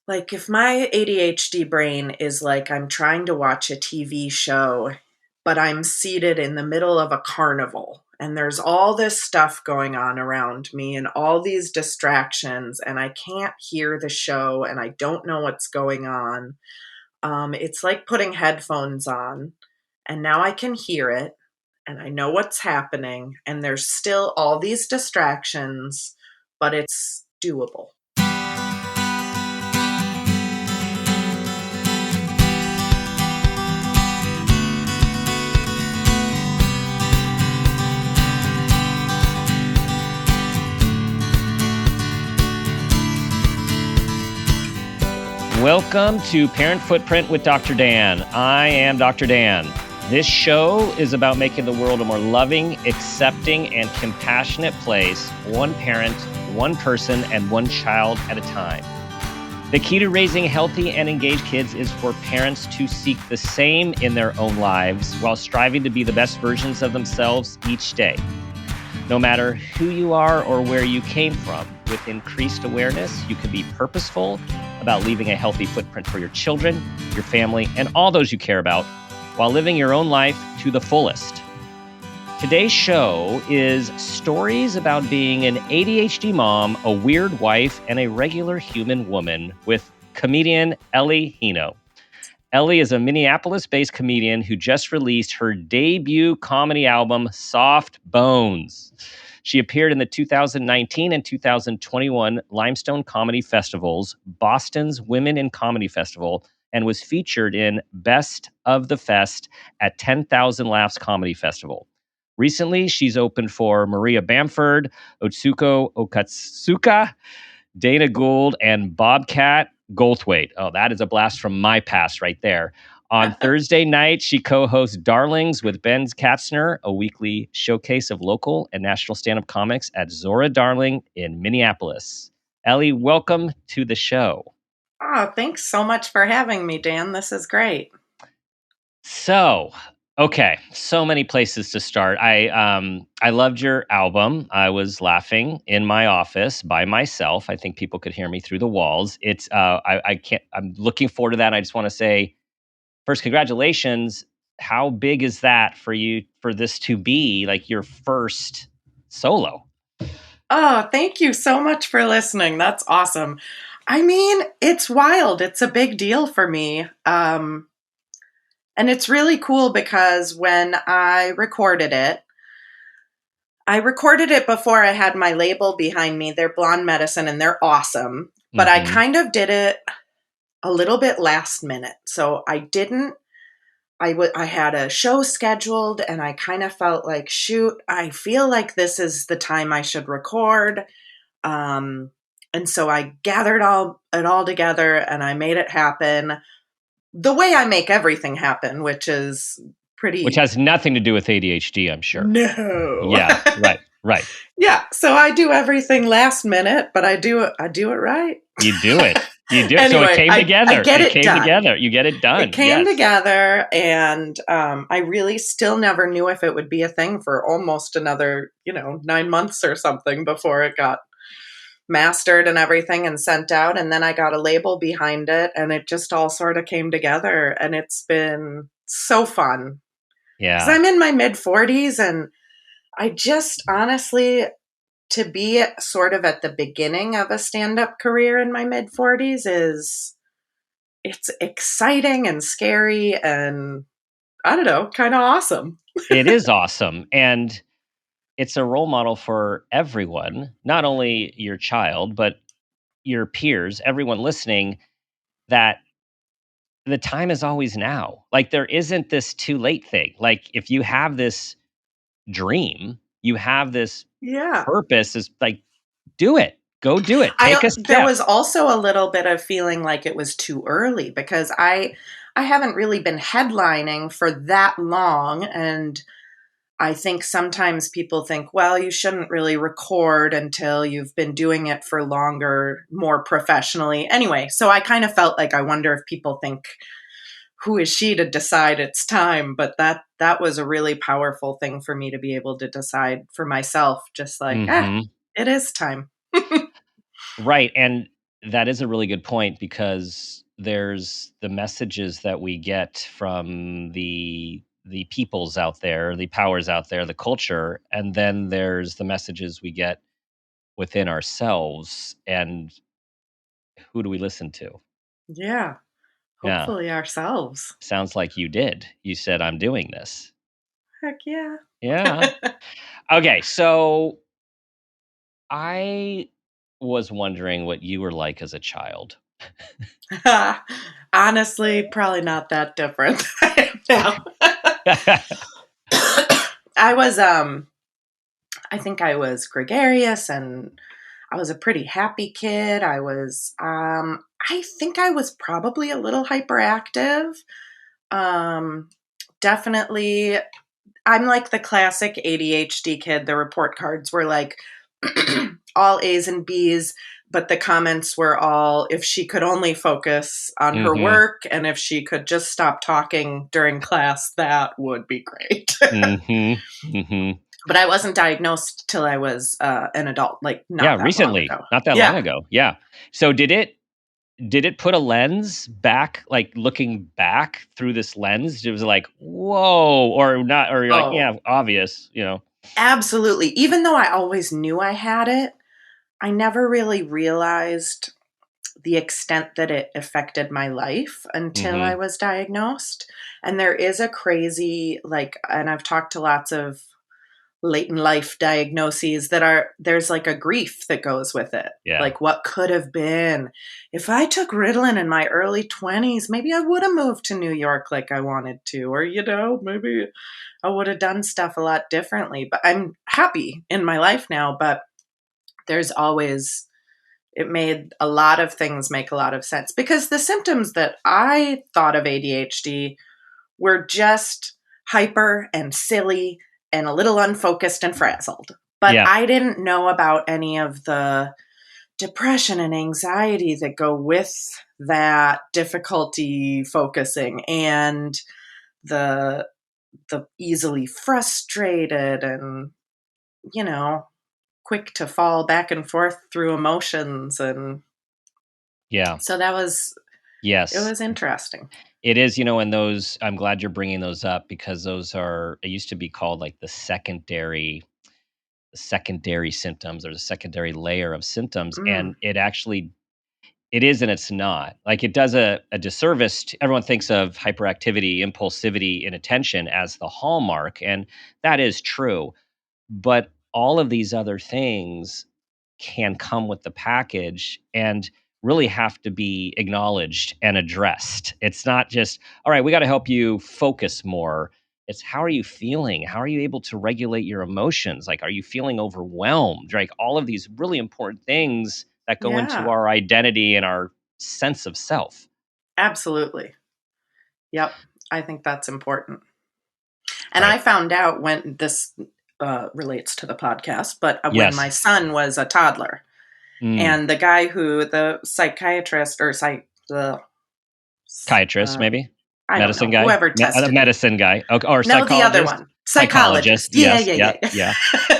Like if my ADHD brain is like I'm trying to watch a TV show, but I'm seated in the middle of a carnival and there's all this stuff going on around me and all these distractions and I can't hear the show and I don't know what's going on. It's like putting headphones on and now I can hear it and I know what's happening and there's still all these distractions, but it's doable. Welcome to Parent Footprint with Dr. Dan. I am Dr. Dan. This show is about making the world a more loving, accepting, and compassionate place, one parent, one person, and one child at a time. The key to raising healthy and engaged kids is for parents to seek the same in their own lives while striving to be the best versions of themselves each day. No matter who you are or where you came from, with increased awareness, you can be purposeful about leaving a healthy footprint for your children, your family, and all those you care about while living your own life to the fullest. Today's show is stories about being an ADHD mom, a weird wife, and a regular human woman with comedian Ellie Hino. Ellie is a Minneapolis-based comedian who just released her debut comedy album, Soft Bones. She appeared in the 2019 and 2021 Limestone Comedy Festivals, Boston's Women in Comedy Festival, and was featured in Best of the Fest at 10,000 Laughs Comedy Festival. Recently, she's opened for Maria Bamford, Otsuko Okatsuka, Dana Gould, and Bobcat Goldthwait. Oh, that is a blast from my past right there. On Thursday night, she co-hosts Darlings with Ben Katzner, a weekly showcase of local and national stand-up comics at Zora Darling in Minneapolis. Ellie, welcome to the show. Oh, thanks so much for having me, Dan. This is great. So many places to start. I loved your album. I was laughing in my office by myself. I think people could hear me through the walls. I'm looking forward to that. I just want to say, first, congratulations. How big is that for you, for this to be like your first solo? Oh, thank you so much for listening. That's awesome. I mean, it's wild. It's a big deal for me. And it's really cool because when I recorded it before I had my label behind me. They're Blonde Medicine and they're awesome. But I kind of did it a little bit last minute. So I had a show scheduled and I kind of felt like, shoot, I feel like this is the time I should record. And so I gathered it all together and I made it happen the way I make everything happen, which has nothing to do with ADHD, I'm sure. No. Yeah, right. Yeah. So I do everything last minute, but I do it right. You do it. Anyway, so it came together. It came together. You get it done. It came together, and I really still never knew if it would be a thing for almost another, 9 months or something before it got mastered and everything and sent out. And then I got a label behind it, and it just all sort of came together, and it's been so fun. Yeah. 'Cause I'm in my mid-40s, and I just honestly, to be sort of at the beginning of a stand-up career in my mid-40s it's exciting and scary and, I don't know, kind of awesome. It is awesome. And it's a role model for everyone, not only your child, but your peers, everyone listening, that the time is always now. Like there isn't this too late thing. Like if you have this dream, you have this purpose, is like, do it. Go do it. Take a step. There was also a little bit of feeling like it was too early because I haven't really been headlining for that long. And I think sometimes people think, well, you shouldn't really record until you've been doing it for longer, more professionally. Anyway, so I kind of felt like I wonder if people think, who is she to decide it's time? But that was a really powerful thing for me to be able to decide for myself, just like, it is time. Right. And that is a really good point, because there's the messages that we get from the peoples out there, the powers out there, the culture, and then there's the messages we get within ourselves. And who do we listen to? Yeah. Yeah. Hopefully ourselves. Sounds like you did. You said, I'm doing this. Heck yeah. Yeah. Okay. So I was wondering what you were like as a child. Honestly, probably not that different. No. I was I think I was gregarious, and I was a pretty happy kid. I think I was probably a little hyperactive. Um Definitely, I'm like the classic ADHD kid. The report cards were like all A's and B's, but the comments were all if she could only focus on her hmm work and if she could just stop talking during class, that would be great. hmm hmm But I wasn't diagnosed till I was an adult, like Yeah, not that long recently, ago. not that long Yeah. ago. Yeah. So did it put a lens back, like looking back through this lens? It was like, whoa, or not, or you're like, Oh, yeah, obvious. absolutely. Even though I always knew I had it, I never really realized the extent that it affected my life until I hmm was diagnosed. And there is a crazy, like, and I've talked to lots of late in life diagnoses that are, there's like a grief that goes with it. Yeah. Like, what could have been? If I took Ritalin in my early 20s, maybe I would have moved to New York like I wanted to, or, maybe I would have done stuff a lot differently. But I'm happy in my life now, but there's always, it made a lot of things make a lot of sense because the symptoms that I thought of ADHD were just hyper and silly and a little unfocused and frazzled. But Yeah. I didn't know about any of the depression and anxiety that go with that difficulty focusing and the easily frustrated and you know quick to fall back and forth through emotions, and Yeah. so it Yes. was interesting. It is, and those, I'm glad you're bringing those up, because those are, it used to be called like the secondary symptoms, or the secondary layer of symptoms. Mm, And it is and it's not. Like, it does a disservice to, everyone thinks of hyperactivity, impulsivity, inattention as the hallmark, and that is true. But all of these other things can come with the package and really have to be acknowledged and addressed. It's not just, all right, we got to help you focus more. It's, how are you feeling? How are you able to regulate your emotions? Like, are you feeling overwhelmed? Like, all of these really important things that go into yeah, our identity and our sense of self. absolutely. Yep, I think that's important. And Right. I found out when this relates to the podcast, but when my Yes. son was a toddler, Mm. and the guy who the psychiatrist or the Psychiatrist, uh, maybe? I don't Medicine know, guy? whoever A tested me. medicine guy. Okay, or No, the other psychologist? one. Psychologist, Psychologist. Yeah, yes, yeah, yeah, yeah. yeah,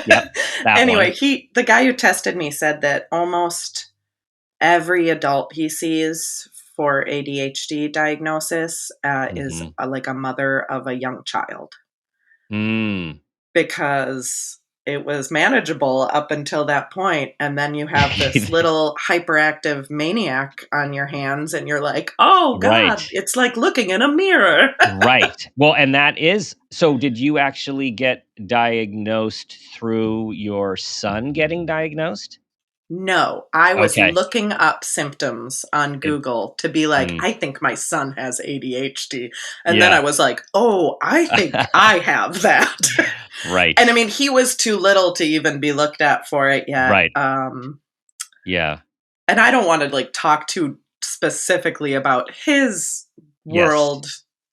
Yeah. yep, that Anyway, one. the guy who tested me said that almost every adult he sees for ADHD diagnosis is Mhm. like a mother of a young child Mm. because it was manageable up until that point, and then you have this little hyperactive maniac on your hands and you're like, oh Right, god, it's like looking in a mirror. right. Well, and that is, so did you actually get diagnosed through your son getting diagnosed? No, I was Okay. looking up symptoms on It Google to be like, mm, I think my son has ADHD. And then yeah. I was like, oh, I think I have that. Right, And I mean, he was too little to even be looked at for it yet. right. Yeah. And I don't want to like talk too specifically about his Yes, world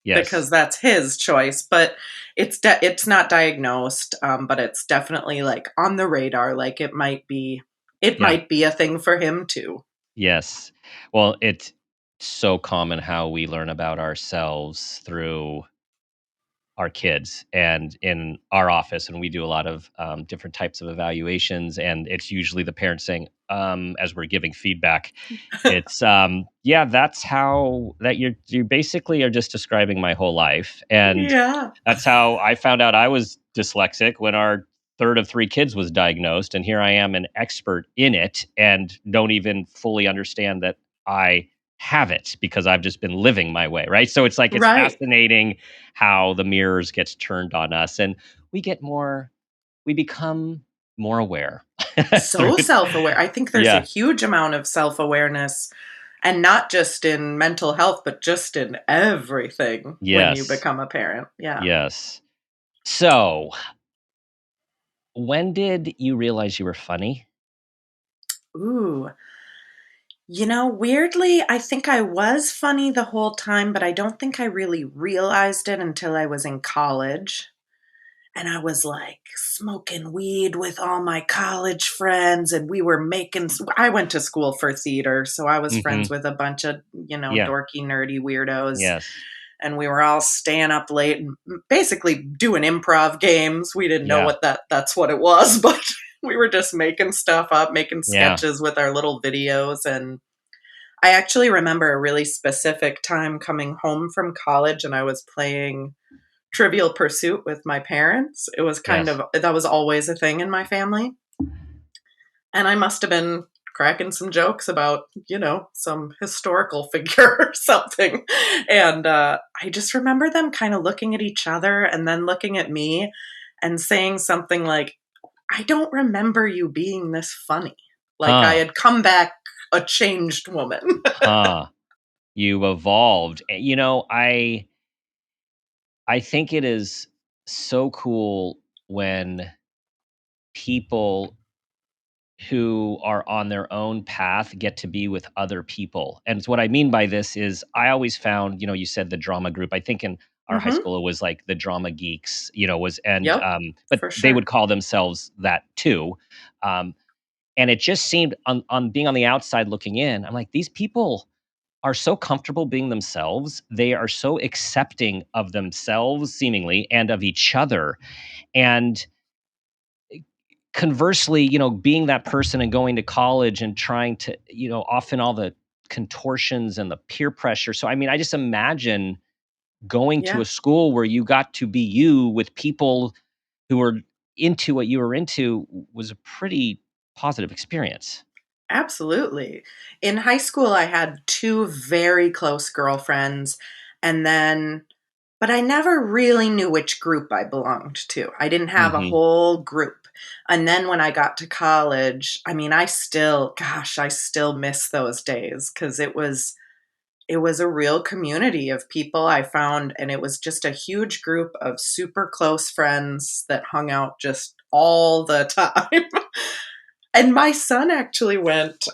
yes. because that's his choice, but it's not diagnosed, but it's definitely like on the radar. Like it Yeah. might be a thing for him too. Yes. Well, it's so common how we learn about ourselves through our kids. And in our office, and we do a lot of different types of evaluations, and it's usually the parents saying, as we're giving feedback, it's yeah, that's how that you basically are just describing my whole life. And Yeah. that's how I found out I was dyslexic when our third of three kids was diagnosed. And here I am, an expert in it, and don't even fully understand that I have it because I've just been living my way. Right. So it's like, it's Right. fascinating how the mirrors gets turned on us, and we become more aware through So it. self-aware. I think there's a Yeah. huge amount of self-awareness, and not just in mental health, but just in everything when you Yes. become a parent. Yeah. Yes. So when did you realize you were funny? Ooh. Weirdly, I think I was funny the whole time, but I don't think I really realized it until I was in college. And I was like smoking weed with all my college friends, and we were I went to school for theater, so I was friends Mhm. with a bunch of, Yeah. dorky, nerdy weirdos. Yes. And we were all staying up late and basically doing improv games. We didn't know Yeah. what that's what it was, but we were just making stuff up, making Yeah. sketches with our little videos. And I actually remember a really specific time coming home from college, and I was playing Trivial Pursuit with my parents. It was Yes. that was always a thing in my family. And I must have been cracking some jokes about, some historical figure or something. And I just remember them kind of looking at each other and then looking at me and saying something like, I don't remember you being this funny. Like I Huh. had come back a changed woman. Huh. You evolved. I think it is so cool when people who are on their own path get to be with other people. And what I mean by this is, I always found, you said the drama group. I think in our high Hmm. school it was like the drama geeks, was and Yep, but for they would sure. call themselves that too. Um and it just seemed, on being on the outside looking in, I'm like, these people are so comfortable being themselves. They are so accepting of themselves seemingly, and of each other. And conversely, being that person and going to college and trying to, often all the contortions and the peer pressure. So, I mean, I just imagine going to Yeah. a school where you got to be you with people who were into what you were into was a pretty positive experience. Absolutely. In high school, I had two very close girlfriends, and then, but I never really knew which group I belonged to. I didn't have a Hmm. whole group. And then when I got to college, I mean, I still miss those days because it was a real community of people I found, and it was just a huge group of super close friends that hung out just all the time. And my son actually went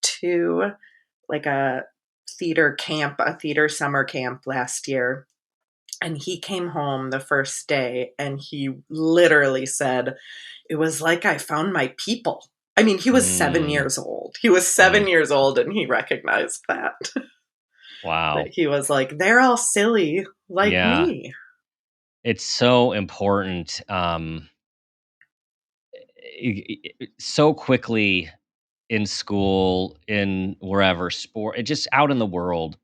to like a theater summer camp last year. And he came home the first day and he literally said, it was like I found my people. I mean, he was seven Mm, years old. He was mm, 7 years old and he recognized that. That wow. he was like, they're all silly like Yeah. me. It's so important. So quickly in school, in wherever sport, it just out in the world,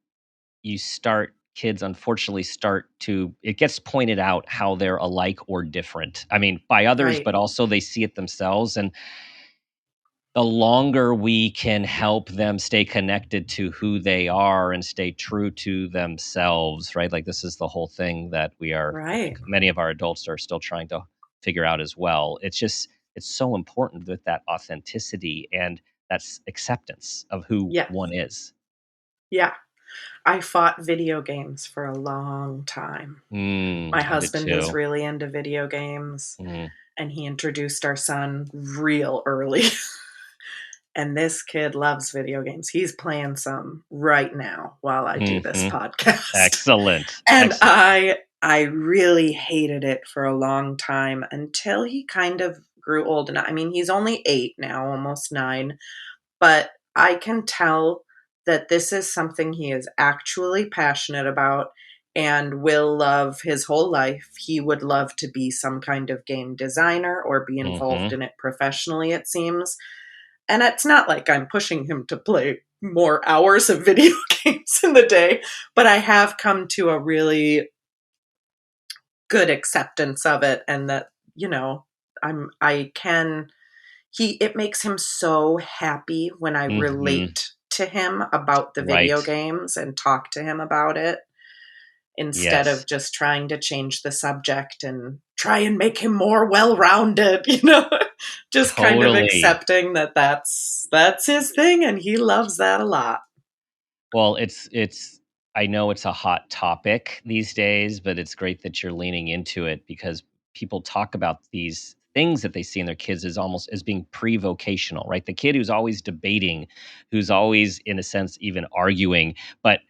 kids unfortunately start to, it gets pointed out how they're alike or different. I mean, by others, Right. but also they see it themselves. And the longer we can help them stay connected to who they are and stay true to themselves, right? Like, this is the whole thing that I think Right. many of our adults are still trying to figure out as well. It's so important with that authenticity and that's acceptance of who Yes. one is. Yeah. I fought video games for a long time. My I did husband is too. really into video games, Mm, and he introduced our son real early. And this kid loves video games. He's playing some right now while I do this mhm. podcast. Excellent. And Excellent. I really hated it for a long time until he kind of grew old enough. I mean, he's only 8 now, almost 9, but I can tell that this is something he is actually passionate about. and will love his whole life. He would love to be some kind of game designer or be involved Mm-hmm. in it professionally, it seems. And it's not like I'm pushing him to play more hours of video games in the day, but I have come to a really good acceptance of it, and that, I can it makes him so happy when I Mm-hmm. relate to him about the Right. video games and talk to him about it, instead of Yes. just trying to change the subject and try and make him more well-rounded, just kind of Totally. accepting that that's his thing and he loves that a lot. Well, it's I know it's a hot topic these days, but it's great that you're leaning into it because people talk about these things that they see in their kids as almost as being pre-vocational, right? The kid who's always debating, who's always in a sense even arguing, but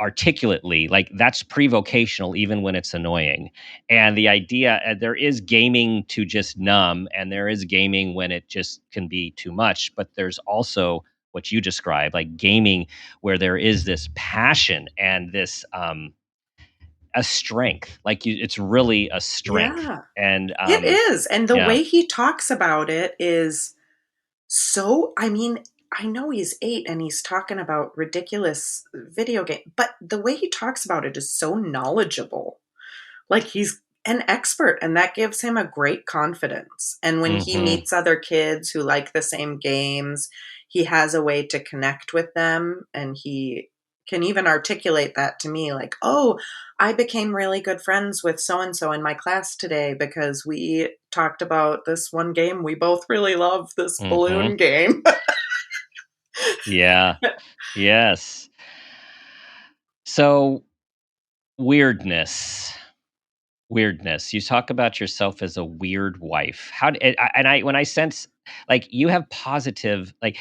articulately, like that's pre-vocational even when it's annoying. And the idea there is gaming to just numb and there is gaming when it just can be too much, but there's also what you describe, like gaming where there is this passion and this a strength like it's really a strength Yeah, and it is. And the yeah. way he talks about it is so, I mean, I know he's 8 and he's talking about ridiculous video game, but the way he talks about it is so knowledgeable. Like he's an expert, and that gives him a great confidence. And when he Hmm. meets other kids who like the same games, he has a way to connect with them, and he can even articulate that to me like, "Oh, I became really good friends with so and so in my class today because we talked about this one game we both really love, this Hmm. balloon game." Yeah. Yes. So weirdness. Weirdness. You talk about yourself as a weird wife. How d and I when I sense like, you have positive like,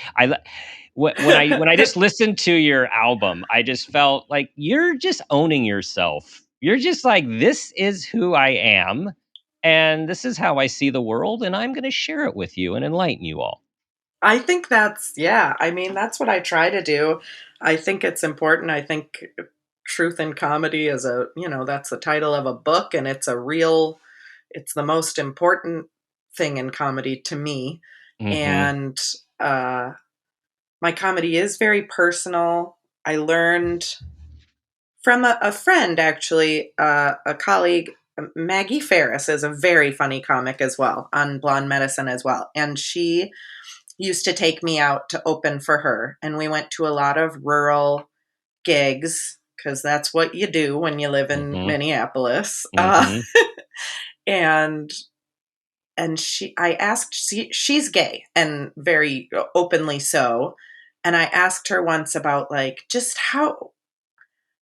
when I just listened to your album, I just felt like you're just owning yourself. You're just like, "This is who I am, and this is how I see the world, and I'm gonna share it with you and enlighten you all." I think that's, yeah, I mean, that's what I try to do. I think it's important. I think truth in comedy is that's the title of a book, and it's the most important thing in comedy to me. Mhm. And uh, my comedy is very personal. I learned from a friend, actually, a colleague. Maggie Ferris is a very funny comic as well, on Blonde Medicine as well. And she used to take me out to open for her. And we went to a lot of rural gigs because that's what you do when you live in Mhm. Minneapolis. Mhm. And I asked, she's gay and very openly so. And I asked her once about like just how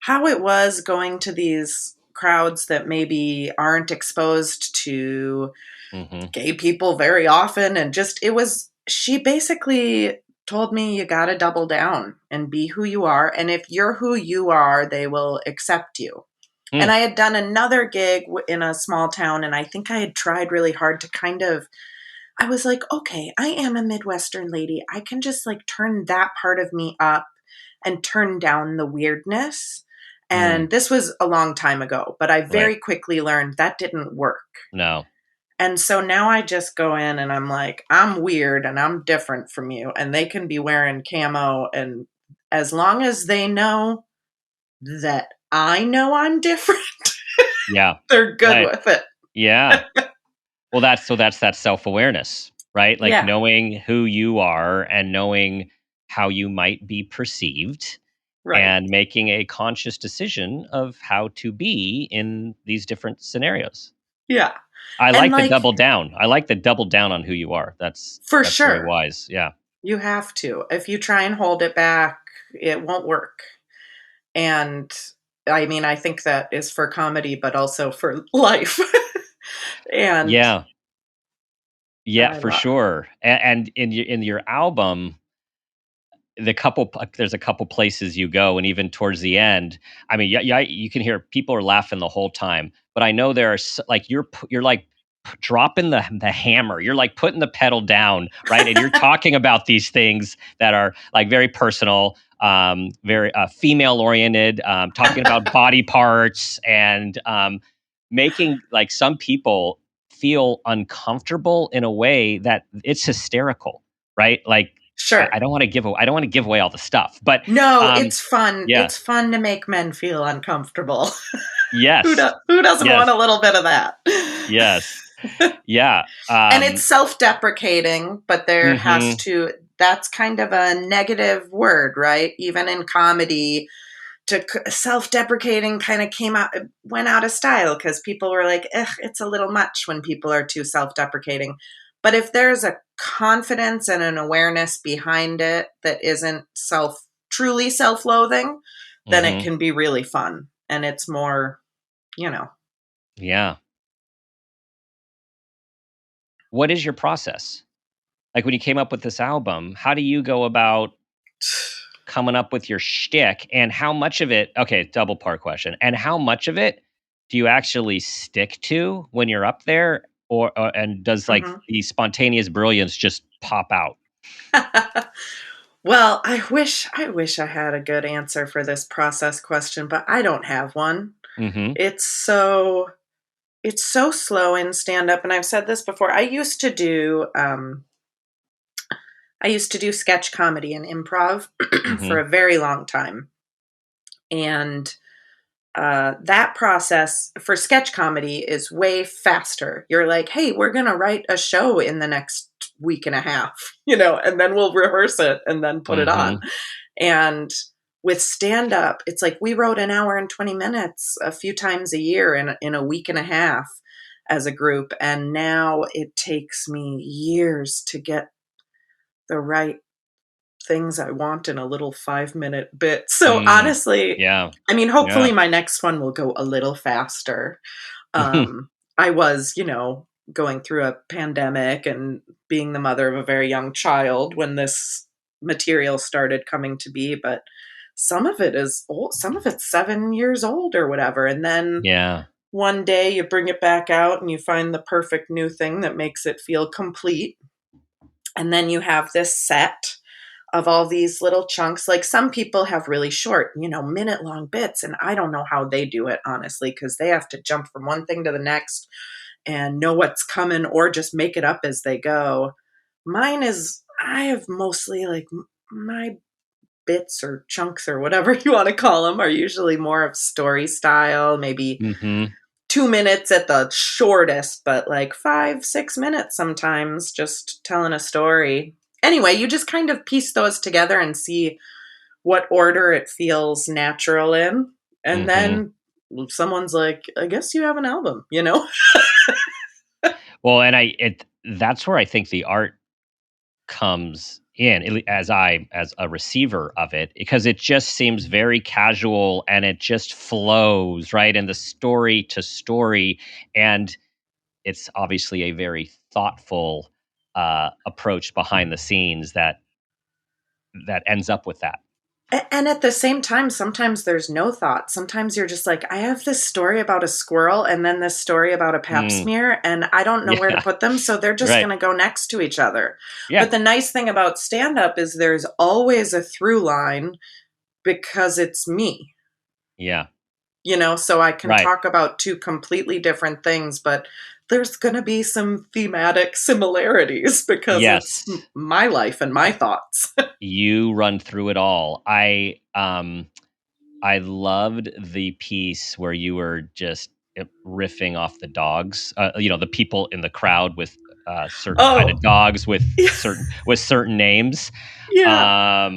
it was going to these crowds that maybe aren't exposed to Mhm. gay people very often, and just it was she basically told me you got to double down and be who you are, and if you're who you are they will accept you. And Mm. I had done another gig in a small town, and I think I had tried really hard to kind of, I was like, okay, I am a Midwestern lady, I can just like turn that part of me up and turn down the weirdness. Mm. And this was a long time ago, but I Right. very quickly learned that didn't work. No. And so now I just go in and I'm like, I'm weird and I'm different from you. And they can be wearing camo. And as long as they know that I know I'm different, Yeah. they're good Right. with it. Yeah. Well, that's that self-awareness, right? Like Yeah, knowing who you are and knowing how you might be perceived right. and making a conscious decision of how to be in these different scenarios. Yeah. I And like the like, double down. I like the double down on who you are. for That's very sure, wise. Yeah. you have to. If you try and hold it back, it won't work. And I mean, I think that is for comedy, but also for life. And Yeah. Yeah, I for love, sure. And in your album, there's a couple places you go, and even towards the end, I mean, yeah, yeah, you can hear people are laughing the whole time. But I know there are like you're like dropping the hammer. You're like putting the pedal down, right? And you're talking about these things that are like very personal, very female oriented, talking about body parts and making like some people feel uncomfortable in a way that it's hysterical, right? Like Sure. I don't want to give away, I don't want to give away all the stuff, but No, it's fun. yeah, It's fun to make men feel uncomfortable. yes, Who doesn't yes, want a little bit of that? yes, yeah, And it's self-deprecating, but mm-hmm, that's kind of a negative word, right? Even in comedy, self-deprecating kind of went out of style because people were like, it's a little much when people are too self-deprecating. But if there's a confidence and an awareness behind it that isn't truly self-loathing, then it mm-hmm, can be really fun. And it's more, yeah. What is your process? Like when you came up with this album, how do you go about coming up with your shtick, and how much of it? Okay, double part question. And how much of it do you actually stick to when you're up there, or and does like Mhm. the spontaneous brilliance just pop out? Well, I wish I had a good answer for this process question, but I don't have one. Mm-hmm. It's so it's so slow in stand up, and I've said this before. I used to do sketch comedy and improv for Mm-hmm. a very long time. And that process for sketch comedy is way faster. You're like, hey, we're going to write a show in the next week and a half, and then we'll rehearse it and then put it on. Mm-hmm. And with stand up, it's like we wrote an hour and 20 minutes a few times a year in a week and a half as a group. And now it takes me years to get the right things I want in a little 5-minute bit. So Mm. honestly, Yeah. I mean, Yeah. hopefully my next one will go a little faster. I was, going through a pandemic and being the mother of a very young child when this material started coming to be, but some of it is old, some of it's 7 years old or whatever. And then Yeah. one day you bring it back out and you find the perfect new thing that makes it feel complete. And then you have this set of all these little chunks. Like some people have really short, minute long bits. And I don't know how they do it, honestly, because they have to jump from one thing to the next and know what's coming or just make it up as they go. I have mostly like my bits or chunks or whatever you want to call them are usually more of story style, maybe Mm-hmm. 2 minutes at the shortest, but like 5, 6 minutes sometimes just telling a story. Anyway, you just kind of piece those together and see what order it feels natural in. And Mm-hmm. then someone's like, I guess you have an album. Well, and that's where I think the art comes in, as a receiver of it, because it just seems very casual and it just flows right, and the story to story, and it's obviously a very thoughtful approach behind the scenes that ends up with that. And at the same time, sometimes there's no thought. Sometimes you're just like, I have this story about a squirrel and then this story about a pap Mm, smear, and I don't know where to yeah. put them. So they're just Right. going to go next to each other. Yeah. But the nice thing about stand up is there's always a through line because it's me, Yeah. so I can Right. talk about two completely different things, but there's going to be some thematic similarities because it's Yes. my life and my thoughts. You run through it all. I loved the piece where you were just riffing off the dogs, the people in the crowd with certain kind of Oh, dogs with certain names. yeah.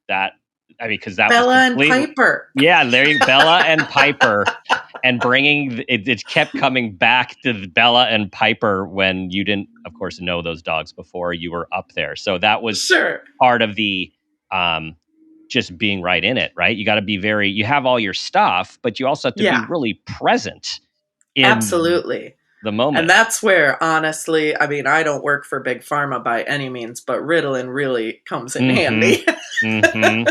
That I mean, because that was Bella and completely, Piper. yeah. Larry, Bella and Piper, and bringing it. It kept coming back to Bella and Piper when you didn't, of course, know those dogs before you were up there. So that was Sure. part of the um, just being right in it, right? You got to be you have all your stuff, but you also have to be Yeah, really present in absolutely. the And moment. that's where, honestly, I mean, I don't work for Big Pharma by any means, but Ritalin really comes in Mm-hmm. handy. Mm-hmm.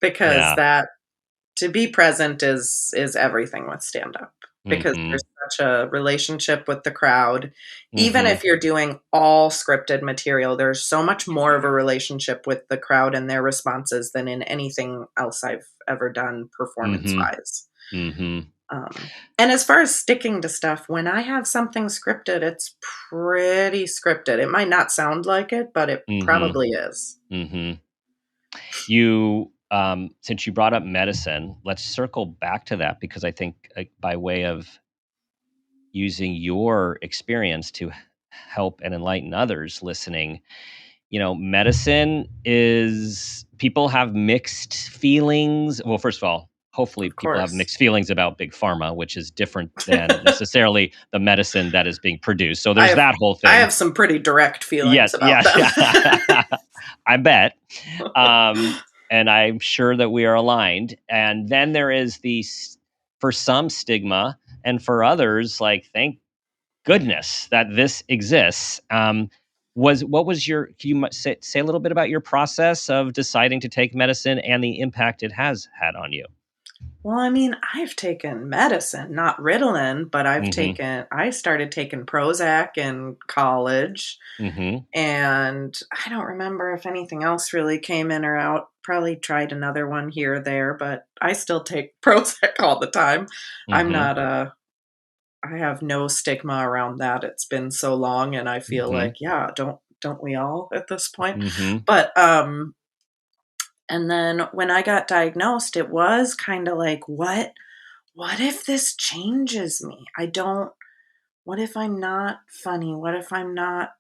Because Yeah. that to be present is everything with stand up. because Mm-hmm. there's such a relationship with the crowd. Even Mm-hmm. if you're doing all scripted material, there's so much more of a relationship with the crowd and their responses than in anything else I've ever done performance Mm-hmm. wise. Mm-hmm. And as far as sticking to stuff, when I have something scripted, it's pretty scripted. It might not sound like it, but it Mm-hmm. probably is. Mm-hmm. You, since you brought up medicine, let's circle back to that because I think, by way of using your experience to help and enlighten others listening, medicine is, people have mixed feelings. Well, first of all, hopefully Of people have course. mixed feelings about big pharma, which is different than necessarily the medicine that is being produced. So I there's have that whole I thing. have some pretty direct feelings Yes, about yeah, them. yeah. I bet. And I'm sure that we are aligned. And then there is for some, stigma, and for others, like, thank goodness that this exists. What was your? Can you say a little bit about your process of deciding to take medicine and the impact it has had on you? Well, I mean, I've taken medicine, not Ritalin, but Mm-hmm. I started taking Prozac in college. Mm-hmm. And I don't remember if anything else really came in or out. Probably tried another one here or there, but I still take Prozac all the time. I'm Mm-hmm. not I have no stigma around that. It's been so long and I feel Mm-hmm. like, yeah, don't we all at this point? Mm-hmm. But and then when I got diagnosed, it was kind of like, what if this changes me? What if I'm not funny? What if I'm not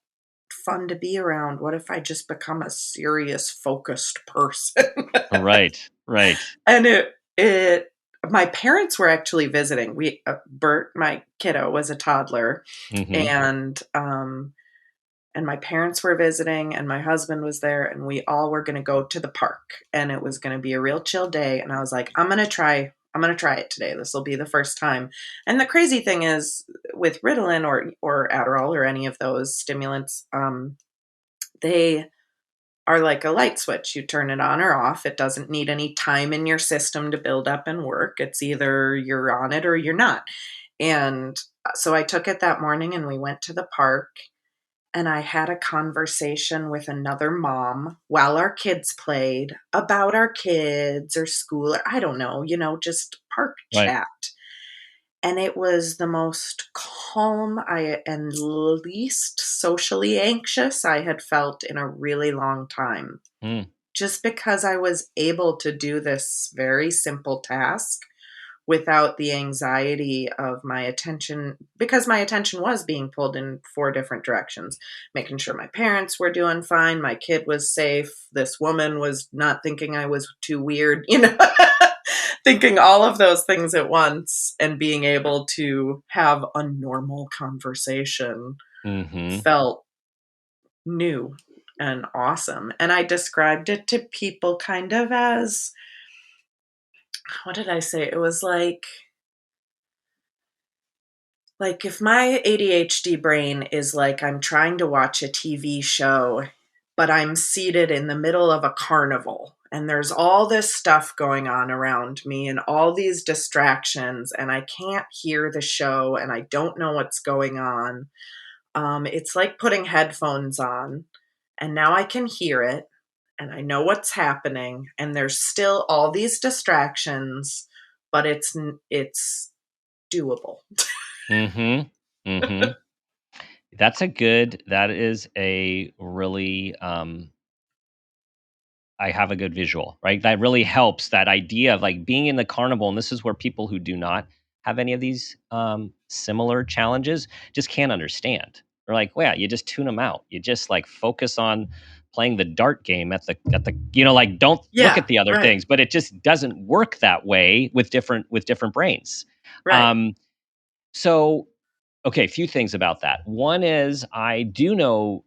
fun to be around? What if I just become a serious, focused person? Right. Right. And my parents were actually visiting. Bert, my kiddo, was a toddler, Mm-hmm. and my parents were visiting, and my husband was there, and we all were going to go to the park, and it was going to be a real chill day. And I was like, I'm going to try it today. This will be the first time. And the crazy thing is, with Ritalin or Adderall or any of those stimulants, they are like a light switch. You turn it on or off. It doesn't need any time in your system to build up and work. It's either you're on it or you're not. And so I took it that morning and we went to the park and I had a conversation with another mom while our kids played about our kids or school or I don't know, just park Right. chat. And it was the most calm and least socially anxious I had felt in a really long time. Mm. Just because I was able to do this very simple task without the anxiety of my attention, because my attention was being pulled in four different directions, making sure my parents were doing fine, my kid was safe, this woman was not thinking I was too weird, thinking all of those things at once and being able to have a normal conversation Mm-hmm. felt new and awesome. And I described it to people kind of as, what did I say? It was like if my ADHD brain is like I'm trying to watch a TV show, but I'm seated in the middle of a carnival and there's all this stuff going on around me and all these distractions and I can't hear the show and I don't know what's going on. It's like putting headphones on and now I can hear it and I know what's happening and there's still all these distractions, but it's doable. Mm-hmm. Mm-hmm. That is a really, I have a good visual, right? That really helps, that idea of like being in the carnival. And this is where people who do not have any of these similar challenges just can't understand. They're like, well, yeah, you just tune them out. You just like focus on playing the dart game at the, like, don't look Yeah, at the other right, things, but it just doesn't work that way with different brains. right. Um, so okay, a few things about that. One is I do know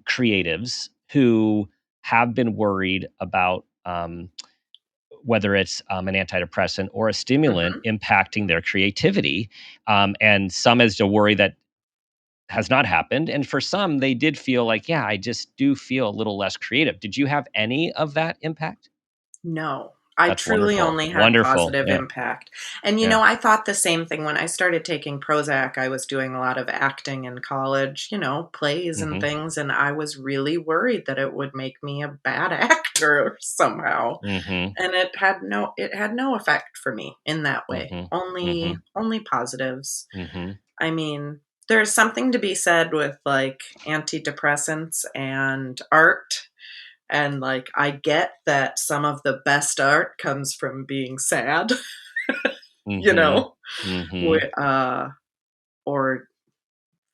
creatives who have been worried about whether it's an antidepressant or a stimulant Mhm. impacting their creativity. And some as to worry that has not happened. And for some, they did feel like, yeah, I just do feel a little less creative. Did you have any of that impact? No. I That's truly wonderful. only had Wonderful. positive Yeah. impact. And, Yeah. I thought the same thing when I started taking Prozac. I was doing a lot of acting in college, plays and Mm-hmm. things. And I was really worried that it would make me a bad actor somehow. Mm-hmm. And it had no effect for me in that way. Mm-hmm. Only, Mm-hmm. only positives. Mm-hmm. I mean, there's something to be said with like antidepressants and art. And like, I get that some of the best art comes from being sad, you Mm-hmm. know, Mm-hmm. wi- uh, or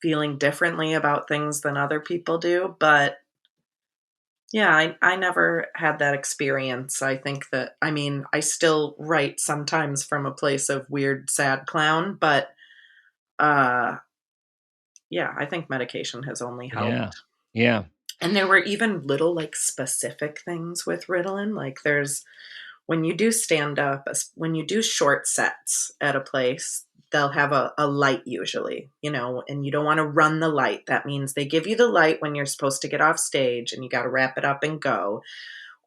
feeling differently about things than other people do. But yeah, I never had that experience. I think that, I mean, I still write sometimes from a place of weird, sad clown, but uh, yeah, I think medication has only Yeah. helped. Yeah. And there were even little like specific things with Ritalin. Like there's when you do stand up, when you do short sets at a place, they'll have a light usually, and you don't want to run the light. That means they give you the light when you're supposed to get off stage and you got to wrap it up and go,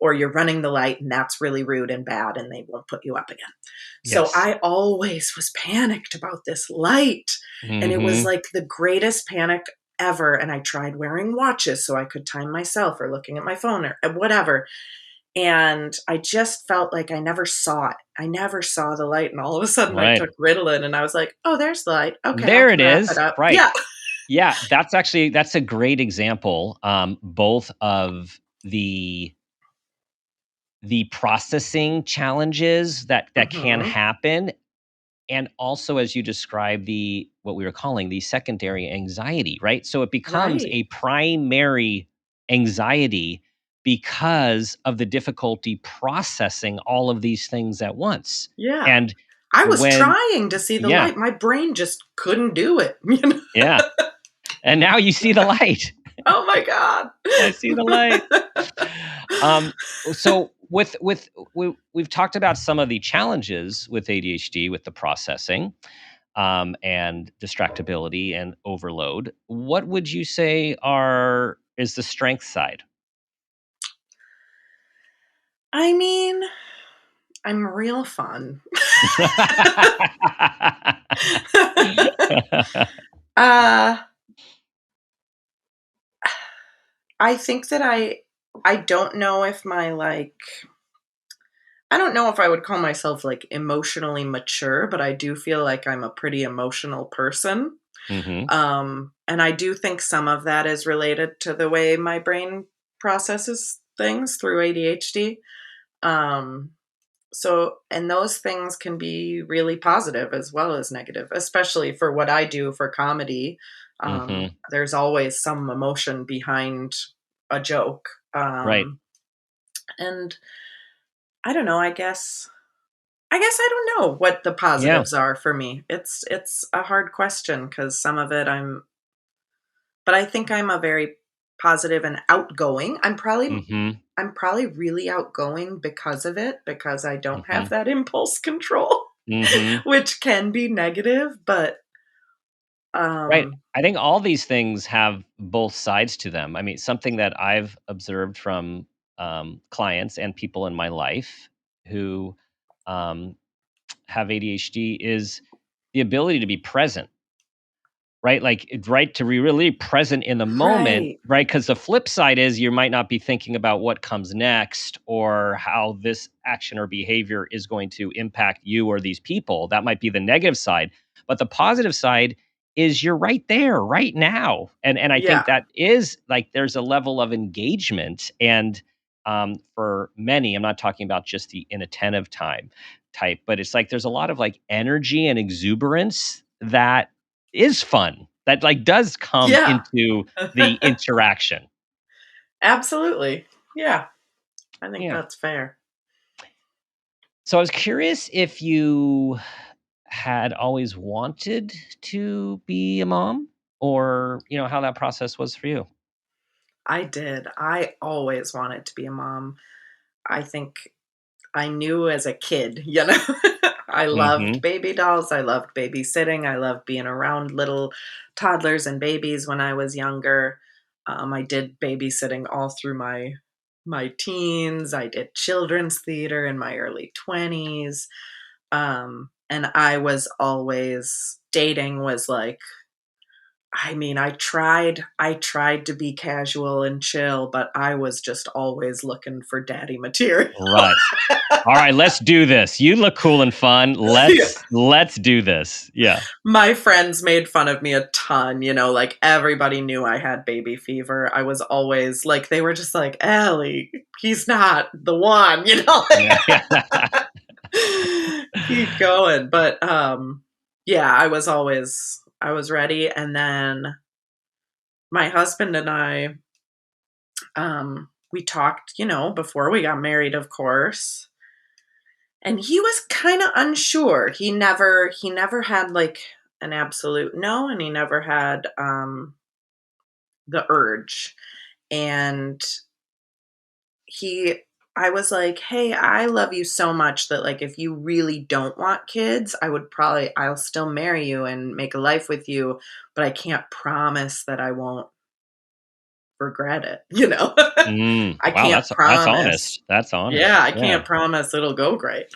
or you're running the light and that's really rude and bad and they won't put you up again. So Yes. I always was panicked about this light. And it was Mm-hmm. like the greatest panic ever. And I tried wearing watches so I could time myself or looking at my phone or whatever. And I just felt like I never saw it. I never saw the light. And all of a sudden I Right. took Ritalin and I was like, oh, there's the light. Okay, I There it can wrap it is. up. Right. Yeah. Yeah. That's a great example. Both of the processing challenges that can Hmm. happen, and also as you describe the what we were calling the secondary anxiety, right? So it becomes Right. a primary anxiety because of the difficulty processing all of these things at once. Yeah. And I was when trying to see the yeah, light. My brain just couldn't do it. You know? yeah. And now you see the light. Oh my God. I see the light. Um, so we've talked about some of the challenges with ADHD, with the processing, and distractibility and overload. What would you say is the strength side? I mean, I'm real fun. uh, I think that I don't know if I don't know if I would call myself like emotionally mature, but I do feel like I'm a pretty emotional person. Hmm. And I do think some of that is related to the way my brain processes things through ADHD. Um, and those things can be really positive as well as negative, especially for what I do for comedy. Hmm. There's always some emotion behind a joke. Right. And I don't know, I guess I don't know what the Yeah. positives are for me. It's a hard question because some of it but I think I'm a very positive and outgoing. Hmm. I'm probably really outgoing because of it, because I don't Hmm. have that impulse control, Hmm. which can be negative, but Right. um I think all these things have both sides to them. I mean, something that I've observed from clients and people in my life who um, have ADHD is the ability to be present, right? Like, right, to be really present in the moment, right. right? Because the flip side is you might not be thinking about what comes next or how this action or behavior is going to impact you or these people. That might be the negative side. But the positive side is you're right there, right now. And I think Yeah. that is like there's a level of engagement. And for many, I'm not talking about just the inattentive type, but it's like there's a lot of like energy and exuberance that is fun, that like does come Yeah. into the interaction. Absolutely. Yeah. I think Yeah. that's fair. So I was curious if you had always wanted to be a mom, or, how that process was for you. I did. I always wanted to be a mom. I think I knew as a kid. I loved Mhm. baby dolls. I loved babysitting. I loved being around little toddlers and babies when I was younger. I did babysitting all through my my teens. I did children's theater in my early 20s. And I was always dating was like, I mean, I tried to be casual and chill, but I was just always looking for daddy material. Right. All right, let's do this. You look cool and fun. Yeah. Let's do this. Yeah. My friends made fun of me a ton, like everybody knew I had baby fever. I was always like, they were just like, Ellie, he's not the one, Yeah. keep going. But yeah, I was ready. And then my husband and I, we talked, before we got married, of course. And he was kind of unsure. He never had like an absolute no, and he never had the urge. And he I was like, "Hey, I love you so much that like if you really don't want kids, I'll still marry you and make a life with you, but I can't promise that I won't regret it, I Wow, can't that's promise. honest. That's Yeah, honest. I Yeah. can't promise it'll go great."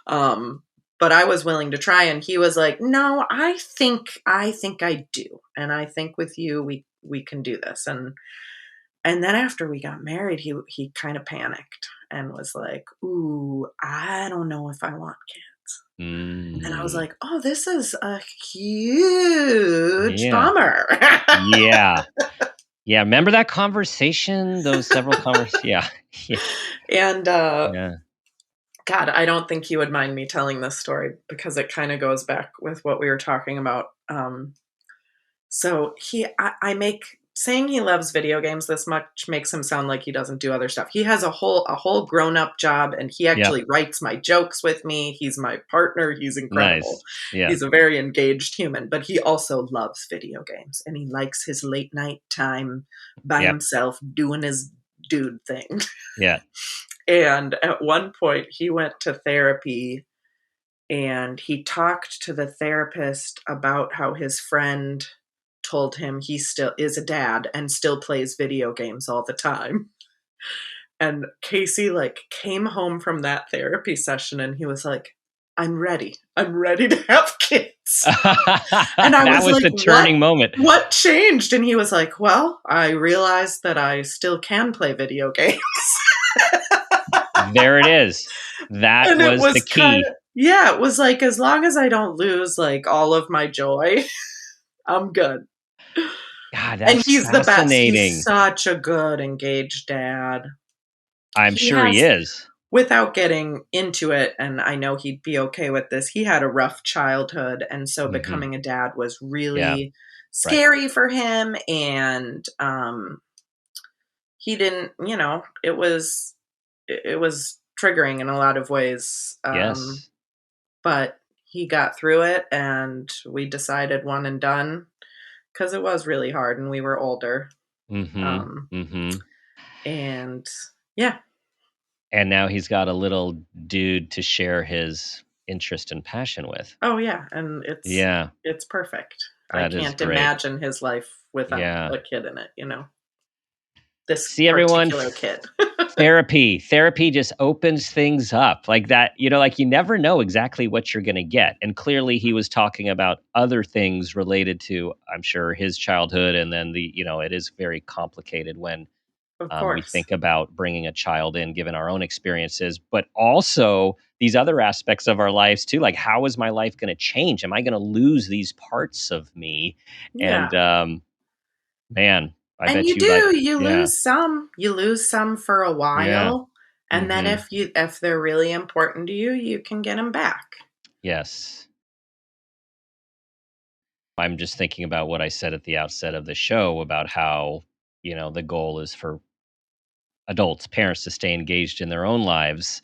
Um, but I was willing to try, and he was like, "No, I think I do. And I think with you we can do this." And then after we got married, he kind of panicked and was like, "Ooh, I don't know if I want kids." And then I was Mm, like, "Oh, this is a huge yeah. bummer." Yeah. Yeah. Remember that conversation? Those several conversations. Yeah. Yeah. And Yeah. God, I don't think he would mind me telling this story because it kind of goes back with what we were talking about. So I make saying he loves video games this much makes him sound like he doesn't do other stuff. He has a whole grown up job, and he Yep. actually writes my jokes with me. He's my partner. He's incredible. Nice. Yeah. He's a very engaged human, but he also loves video games, and he likes his late night time by Yep. himself doing his dude thing. Yeah. And at one point, he went to therapy, and he talked to the therapist about how his friend told him he still is a dad and still plays video games all the time. And Casey like came home from that therapy session, and he was like, "I'm ready. I'm ready to have kids." And I That was was like, the "What? turning moment. What changed?" And he was like, "Well, I realized that I still can play video games." There it is. That And it was the was kind key. of, yeah, it was like, as long as I don't lose like all of my joy, I'm good. God, And that's he's the best. He's fascinating. such a good engaged dad. I'm He sure he has, is. without getting into it, and I know he'd be okay with this, he had a rough childhood. And so Mhm. becoming a dad was Yeah, really right. scary for him. And he didn't, it was triggering in a lot of ways. Yes. But he got through it, and we decided one and done because it was really hard and we were older. Mhm. Um, Mhm. and yeah. And now he's got a little dude to share his interest and passion with. Oh yeah, and it's Yeah, it's perfect. I that is can't great. imagine his life without Yeah. a kid in it. This See, everyone, particular kid. therapy just opens things up like that. Like you never know exactly what you're going to get. And clearly he was talking about other things related to, I'm sure, his childhood. And then it is very complicated when Of we course. think about bringing a child in, given our own experiences, but also these other aspects of our lives too. Like, how is my life going to change? Am I going to lose these parts of me? And Yeah. man, I And bet you you like, do, you yeah, lose some. You lose some for a yeah, while, and then hmm, if they're really important to you, you can get them back. yes. I'm just thinking about what I said at the outset of the show about how, the goal is for adults, parents to stay engaged in their own lives.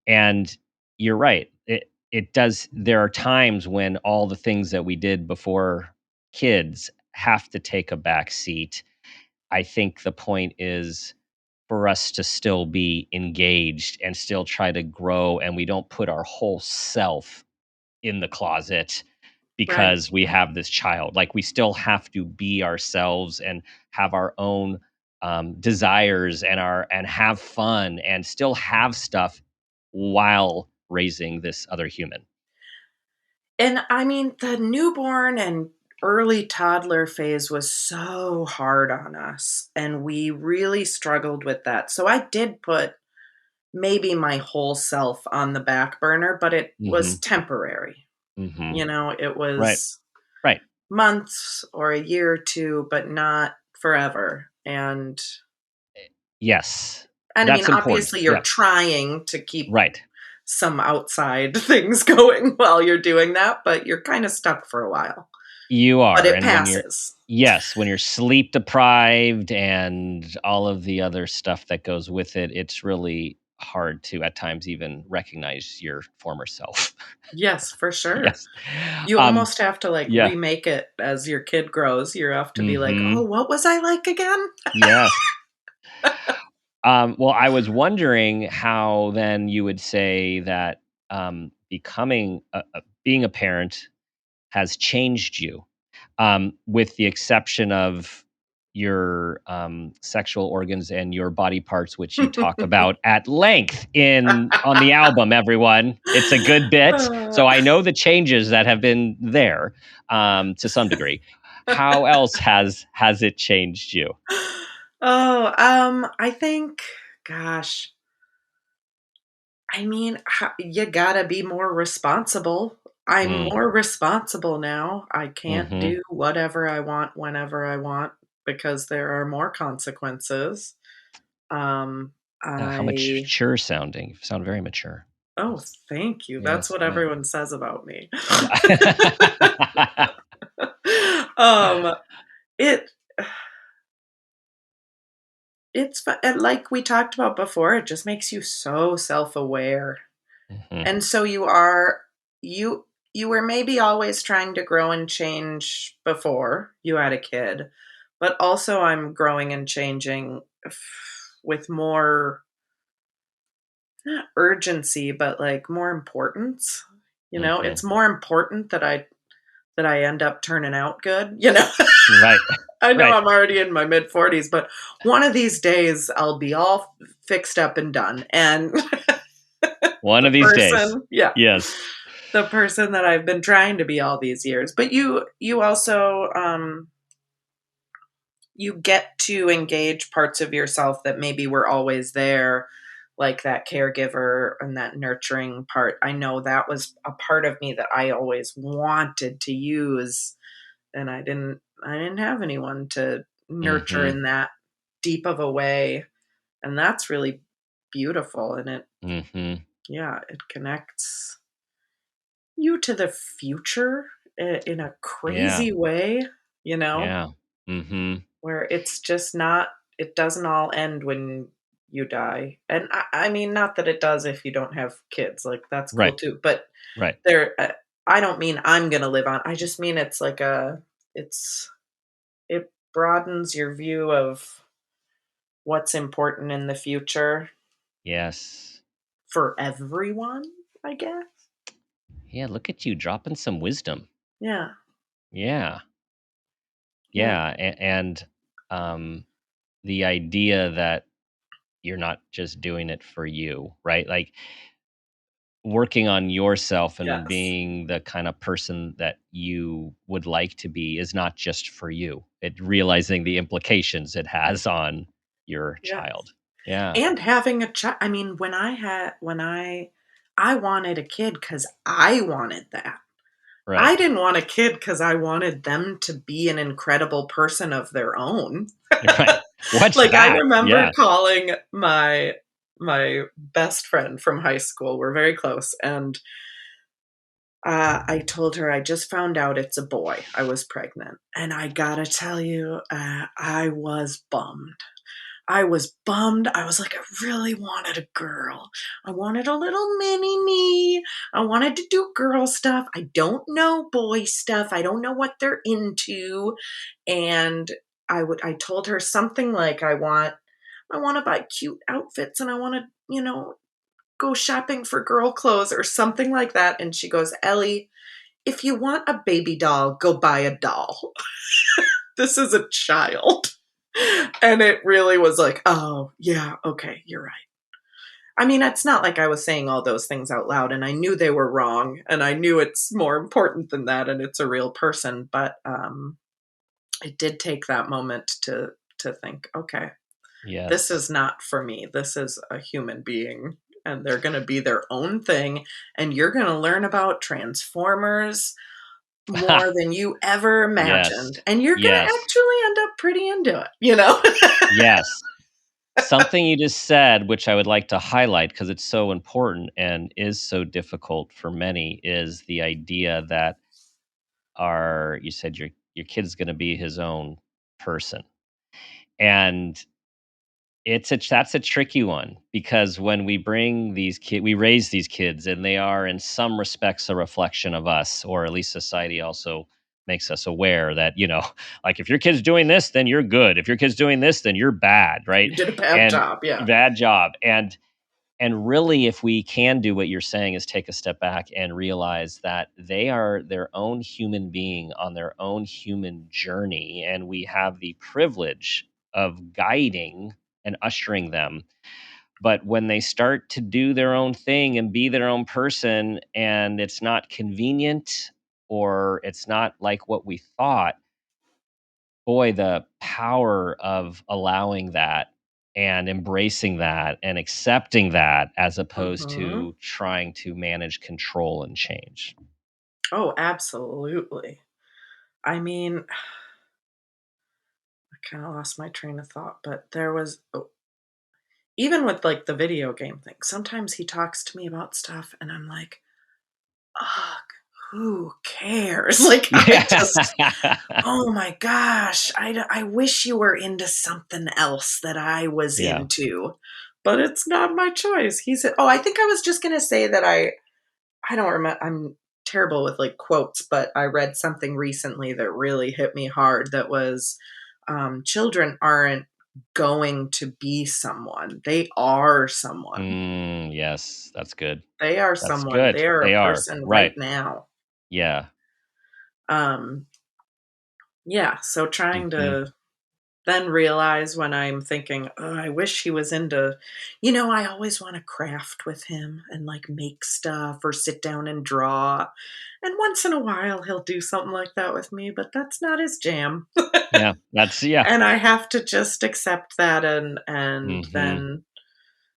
And you're right. It does. There are times when all the things that we did before kids have to take a back seat. I think the point is for us to still be engaged and still try to grow, and we don't put our whole self in the closet Right. because we have this child. Like, we still have to be ourselves and have our own desires and have fun and still have stuff while raising this other human. And I mean, the newborn and early toddler phase was so hard on us, and we really struggled with that. So I did put maybe my whole self on the back burner, but it was Mm-hmm. temporary. Mm-hmm. It Right. was Right. months or a year or two, but not forever. Yes. And I mean, That's important. obviously, you're Yeah. trying to keep Right. some outside things going while you're doing that, but you're kind of stuck for a while. You But are. it And when you're, passes. yes, when you're sleep deprived and all of the other stuff that goes with it, it's really hard to at times even recognize your former self. Yes, for sure. Yes. You almost have to like Yeah. remake it as your kid grows. You have to be like, oh, Mm-hmm. what was I like again? Yes. Well, I was wondering how then you would say that being a parent has changed you, with the exception of your sexual organs and your body parts, which you talk about at length in on the album. Everyone, it's a good bit, so I know the changes that have been there to some degree. How else has it changed you? Oh, I think, gosh, I mean, you gotta be more responsible. I'm Mm, more responsible now. I can't hmm do whatever I want whenever I want because there are more consequences. Um, How I mature sounding. You sound very mature. Oh, Yes. thank you. That's Yes. what Yeah. everyone says about me. Yeah. um, it and like we talked about before, it just makes you so self-aware. Mhm. And so you you were maybe always trying to grow and change before you had a kid, but also I'm growing and changing with more, not urgency, but like more importance. Mhm. It's more important that I end up turning out good. Right. I know Right. I'm already in my mid 40s, but one of these days I'll be all fixed up and done. And One the of these days. person, yeah, Yes. the person that I've been trying to be all these years. But you also you get to engage parts of yourself that maybe were always there, like that caregiver and that nurturing part. I know that was a part of me that I always wanted to use, and I didn't have anyone to nurture Mhm. in that deep of a way, and that's really beautiful. And it Mhm. yeah, it connects you to the future in a Yeah. crazy way, you know, Yeah. Mhm. where it's just not, it doesn't all end when you die. And I mean, not that it does if you don't have kids, like that's cool Right. too. But Right. there, I don't mean I'm gonna live on. I just mean it's like it's it broadens your view of what's important in the future Yes. for everyone, I guess. Yeah, look at you dropping some wisdom. Yeah, Yeah. yeah, Yeah, and, um, the idea that you're not just doing it for you, right? Like, working on yourself and yes, being the kind of person that you would like to be is not just for you. It realizing the implications it has on your yeah. child. Yeah. And having a child. I mean, when I wanted a kid because I wanted that. Right. I didn't want a kid because I wanted them to be an incredible person of their own. Right. What's Like I that? remember Yeah. calling my best friend from high school. We're very close, and I told her I just found out it's a boy. I was pregnant, and I gotta tell you, I was bummed. I was bummed. I was like, I really wanted a girl. I wanted a little mini me. I wanted to do girl stuff. I don't know boy stuff. I don't know what they're into. And I told her something like I want to buy cute outfits and I want to, go shopping for girl clothes or something like that. And she goes, Ellie, if you want a baby doll, go buy a doll. This is a child. And it really was like, oh, yeah, okay, you're right. I mean, it's not like I was saying all those things out loud, and I knew they were wrong, and I knew it's more important than that, and it's a real person. But it did take that moment to think, okay, this Yes. is not for me. This is a human being, and they're going to be their own thing, and you're going to learn about Transformers more than you ever Yes. imagined, and you're going to Yes. actually end up pretty into it, you know? Yes. Something you just said, which I would like to highlight because it's so important and is so difficult for many, is the idea that you said your kid's going to be his own person. And that's a tricky one because when we raise these kids and they are in some respects a reflection of us, or at least society also makes us aware that, like if your kid's doing this, then you're good. If your kid's doing this, then you're bad, right? You did a bad And job, yeah. bad job. And really, if we can do what you're saying is take a step back and realize that they are their own human being on their own human journey. And we have the privilege of guiding and ushering them. But when they start to do their own thing and be their own person, and it's not convenient or it's not like what we thought, boy, the power of allowing that and embracing that and accepting that as opposed Hmm. to trying to manage control and change. Oh, absolutely. I mean, I kind of lost my train of thought, but there was, oh, even with like the video game thing, sometimes he talks to me about stuff and I'm like, ugh, who cares? Like, I just, Yeah. oh my gosh, I wish you were into something else that I was Yeah. into, but it's not my choice. He said, oh, I think I was just going to say that I don't remember. I'm terrible with like quotes, but I read something recently that really hit me hard that was children aren't going to be someone. They are someone. Yes, that's good. They are That's someone. good. They are a They are. person right Right. now. Yeah. Um, yeah. So trying Hmm. to then realize when I'm thinking, oh, I wish he was into, I always want to craft with him and like make stuff or sit down and draw. And once in a while, he'll do something like that with me, but that's not his jam. Yeah. Yeah. And I have to just accept that and Hmm. then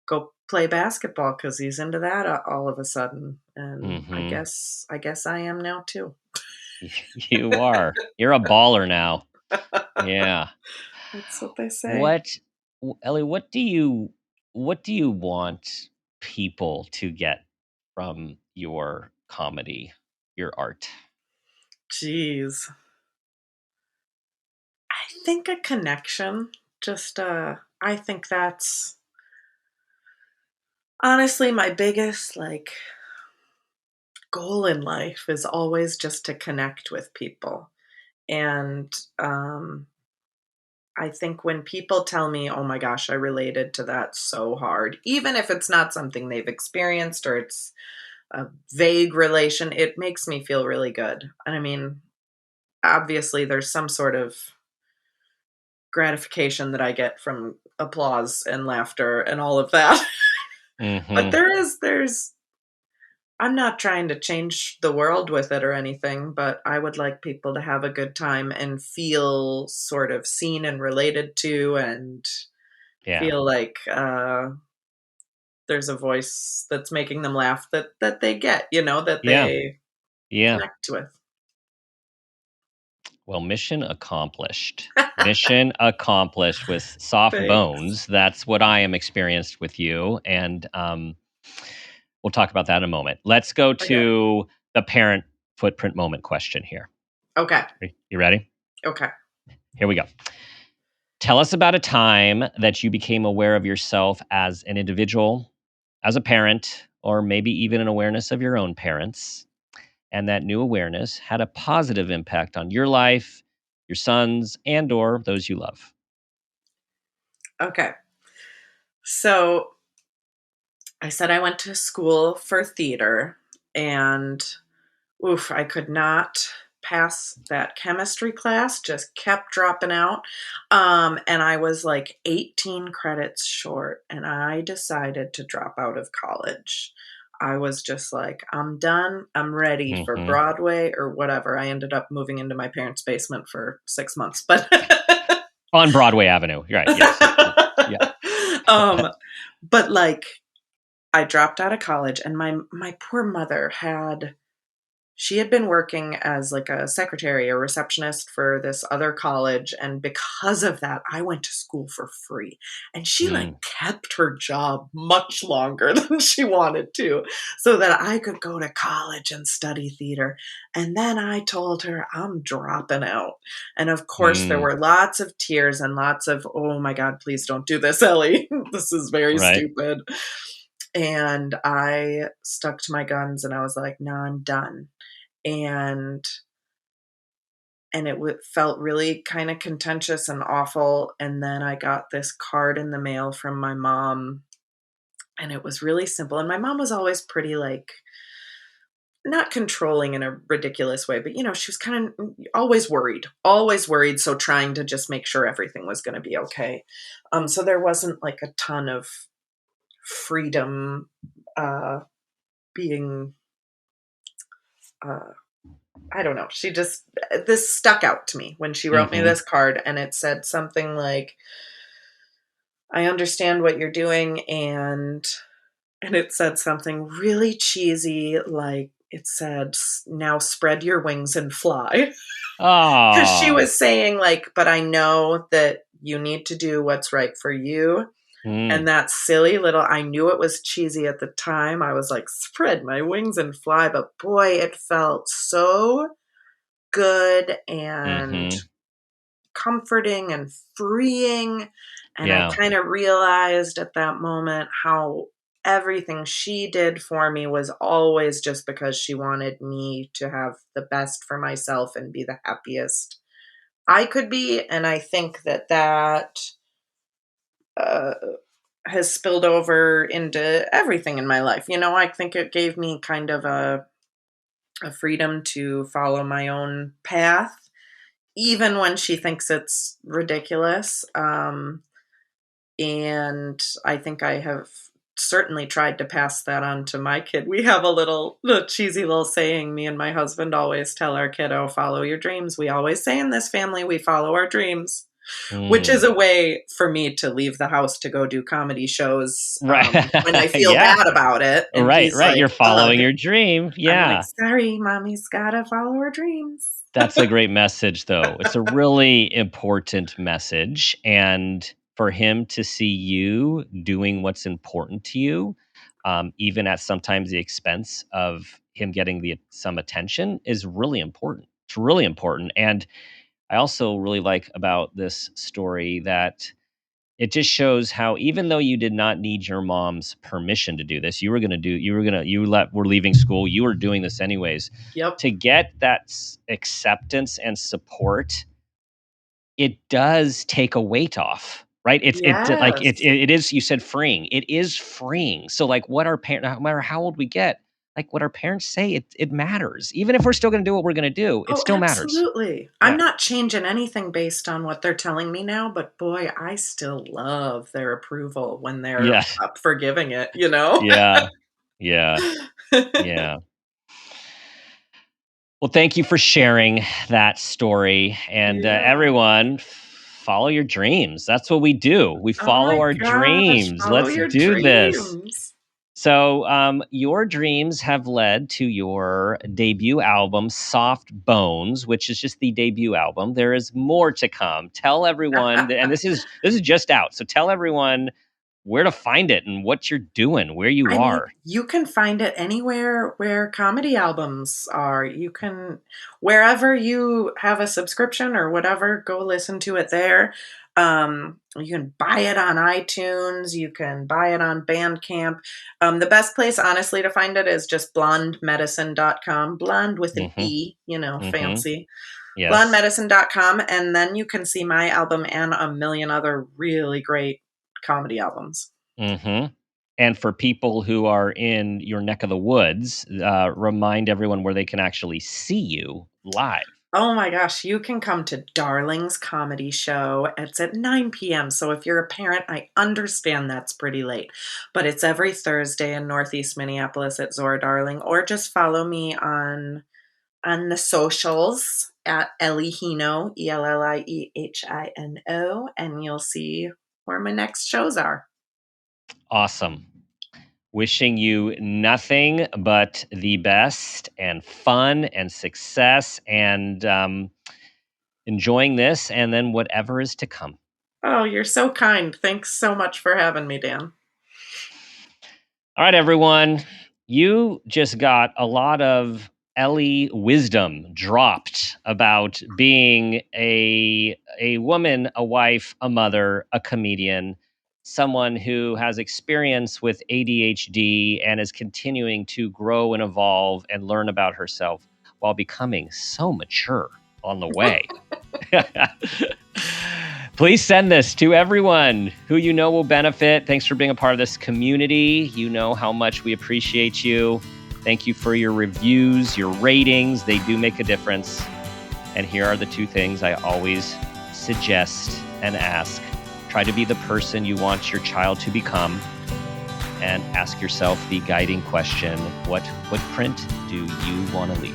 go play basketball because he's into that all of a sudden. And I Hmm. guess I guess I am now too. You are. You're a baller now. Yeah. That's what they say. What, Ellie? What do you want people to get from your comedy, your art? Jeez. I think a connection. Just I think that's honestly my biggest like goal in life is always just to connect with people. And I think when people tell me, "Oh my gosh, I related to that so hard," even if it's not something they've experienced or it's a vague relation, it makes me feel really good. And I mean, obviously there's some sort of gratification that I get from applause and laughter and all of that. But Hmm. there's I'm not trying to change the world with it or anything, but I would like people to have a good time and feel sort of seen and related to and Yeah. feel like there's a voice that's making them laugh that they get, that Yeah. they Yeah. connect with. Well, mission accomplished. Mission accomplished with soft Thanks. bones. That's what I am experienced with you, and we'll talk about that in a moment. Let's go Okay. to the parent footprint moment question here. Okay. You ready? Okay. Here we go. Tell us about a time that you became aware of yourself as an individual, as a parent, or maybe even an awareness of your own parents. And that new awareness had a positive impact on your life, your sons, and or those you love. Okay. So I said I went to school for theater and oof, I could not pass that chemistry class, just kept dropping out. And I was like 18 credits short, and I decided to drop out of college. I was just like, I'm done. I'm ready for Mm-hmm. Broadway or whatever. I ended up moving into my parents' basement for 6 months, but On Broadway Avenue. Right. Yes. Yeah. um, but like I dropped out of college, and my poor mother she had been working as like a secretary or receptionist for this other college, and because of that I went to school for free, and she like Mm. kept her job much longer than she wanted to so that I could go to college and study theater. And then I told her I'm dropping out, and of course there Mm. were lots of tears and lots of, oh my god, please don't do this, Ellie. This is very Right. stupid. And I stuck to my guns, and I was like, no, I'm done. And it felt really kind of contentious and awful. And then I got this card in the mail from my mom, and it was really simple. And my mom was always pretty like, not controlling in a ridiculous way, but she was kind of always worried, always worried. So trying to just make sure everything was going to be okay. So there wasn't like a ton of freedom being I don't know. This stuck out to me when she wrote me Mm-hmm. this card, and it said something like, I understand what you're doing. And it said something really cheesy, like it said, now spread your wings and fly. Because she Oh. was saying like, but I know that you need to do what's right for you. Mm. And that silly little, I knew it was cheesy at the time. I was like, spread my wings and fly. But boy, it felt so good and Mm-hmm. comforting and freeing. And I Yeah. kind of realized at that moment how everything she did for me was always just because she wanted me to have the best for myself and be the happiest I could be. And I think that uh, has spilled over into everything in my life. I think it gave me kind of a freedom to follow my own path, even when she thinks it's ridiculous. And I think I have certainly tried to pass that on to my kid. We have a little cheesy little saying me and my husband always tell our kiddo, follow your dreams. We always say in this family, we follow our dreams, which is Mm. a way for me to leave the house to go do comedy shows Right. when I feel Yeah. bad about it. And Right. he's Right. like, You're ugh. following your dream. I'm like, Yeah. sorry, mommy's gotta follow her dreams. That's a great message, though. It's a really important message. And for him to see you doing what's important to you, even at sometimes the expense of him getting some attention, is really important. It's really important. And I also really like about this story that it just shows how even though you did not need your mom's permission to do this, were leaving school, you were doing this anyways. Yep. To get that acceptance and support, it does take a weight off, right? Yes. It is, you said freeing. It is freeing. So like what our parents, no matter how old we get, like what our parents say, it matters. Even if we're still going to do what we're going to do, it Oh, still matters. absolutely. I'm Yeah. not changing anything based on what they're telling me now, but boy, I still love their approval when they're Yeah. up for giving it. Yeah. Yeah. Yeah. Well, thank you for sharing that story. And Yeah. everyone, follow your dreams. That's what we do. We Oh follow my our gosh, dreams. follow Let's your do this. dreams. So, your dreams have led to your debut album, Soft Bones, which is just the debut album. There is more to come. Tell everyone, and this is just out. So tell everyone where to find it and what you're doing, where you I mean, are. you can find it anywhere where comedy albums are. Wherever you have a subscription or whatever, go listen to it there. You can buy it on iTunes. You can buy it on Bandcamp. The best place, honestly, to find it is just blondemedicine.com. Blonde with an Mm-hmm. E, Mm-hmm. fancy. Yes. Blondemedicine.com. And then you can see my album and a million other really great comedy albums. Mm-hmm. And for people who are in your neck of the woods, remind everyone where they can actually see you live. Oh my gosh, you can come to Darling's comedy show. It's at 9 p.m. So if you're a parent, I understand that's pretty late. But it's every Thursday in Northeast Minneapolis at Zora Darling. Or just follow me on the socials at Ellie Hino, Elliehino, and you'll see where my next shows are. Awesome. Wishing you nothing but the best and fun and success and enjoying this and then whatever is to come. Oh, you're so kind. Thanks so much for having me, Dan. All right, everyone. You just got a lot of Ellie wisdom dropped about being a woman, a wife, a mother, a comedian, someone who has experience with ADHD and is continuing to grow and evolve and learn about herself while becoming so mature on the way. Please send this to everyone who you know will benefit. Thanks for being a part of this community. You know how much we appreciate you. Thank you for your reviews, your ratings. They do make a difference. And here are the two things I always suggest and ask. Try to be the person you want your child to become, and ask yourself the guiding question, what footprint do you want to leave?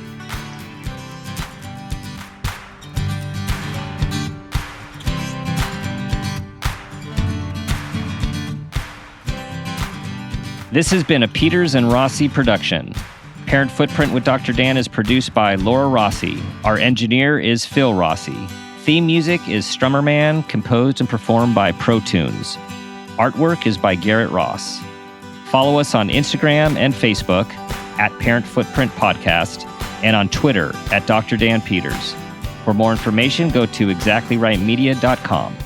This has been a Peters and Rossi production. Parent Footprint with Dr. Dan is produced by Laura Rossi. Our engineer is Phil Rossi. Theme music is Strummer Man, composed and performed by Pro Tunes. Artwork is by Garrett Ross. Follow us on Instagram and Facebook at Parent Footprint Podcast and on Twitter at Dr. Dan Peters. For more information, go to exactlyrightmedia.com.